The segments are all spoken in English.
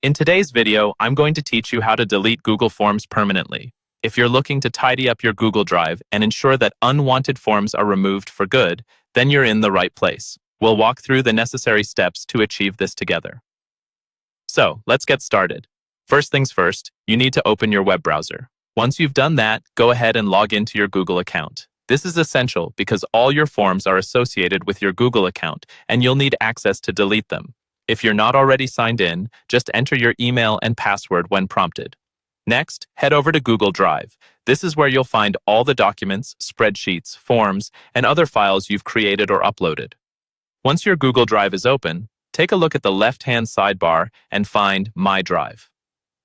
In today's video, I'm going to teach you how to delete Google Forms permanently. If you're looking to tidy up your Google Drive and ensure that unwanted forms are removed for good, then you're in the right place. We'll walk through the necessary steps to achieve this together. So, let's get started. First things first, you need to open your web browser. Once you've done that, go ahead and log into your Google account. This is essential because all your forms are associated with your Google account, and you'll need access to delete them. If you're not already signed in, just enter your email and password when prompted. Next, head over to Google Drive. This is where you'll find all the documents, spreadsheets, forms, and other files you've created or uploaded. Once your Google Drive is open, take a look at the left-hand sidebar and find My Drive.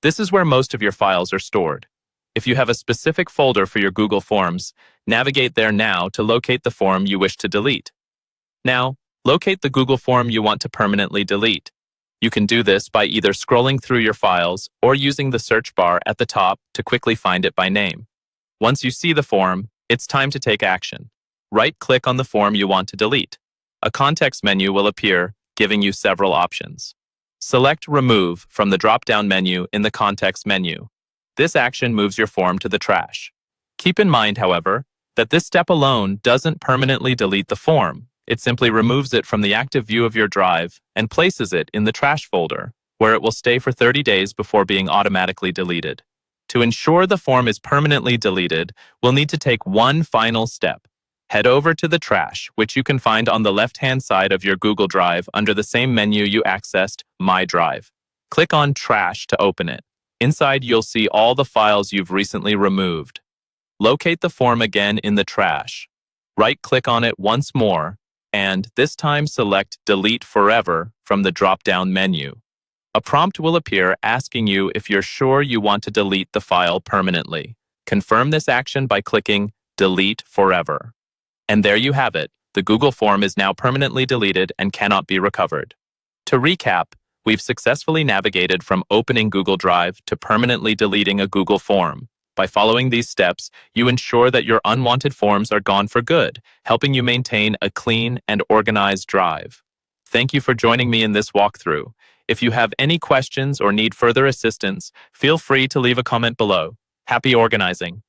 This is where most of your files are stored. If you have a specific folder for your Google Forms, navigate there now to locate the form you wish to delete. Now, locate the Google form you want to permanently delete. You can do this by either scrolling through your files or using the search bar at the top to quickly find it by name. Once you see the form, it's time to take action. Right-click on the form you want to delete. A context menu will appear, giving you several options. Select Remove from the drop-down menu in the context menu. This action moves your form to the trash. Keep in mind, however, that this step alone doesn't permanently delete the form. It simply removes it from the active view of your drive and places it in the trash folder, where it will stay for 30 days before being automatically deleted. To ensure the form is permanently deleted, we'll need to take one final step. Head over to the trash, which you can find on the left-hand side of your Google Drive under the same menu you accessed, My Drive. Click on Trash to open it. Inside, you'll see all the files you've recently removed. Locate the form again in the trash. Right-click on it once more, and this time select Delete Forever from the drop-down menu. A prompt will appear asking you if you're sure you want to delete the file permanently. Confirm this action by clicking Delete Forever. And there you have it. The Google form is now permanently deleted and cannot be recovered. To recap, we've successfully navigated from opening Google Drive to permanently deleting a Google form. By following these steps, you ensure that your unwanted forms are gone for good, helping you maintain a clean and organized drive. Thank you for joining me in this walkthrough. If you have any questions or need further assistance, feel free to leave a comment below. Happy organizing!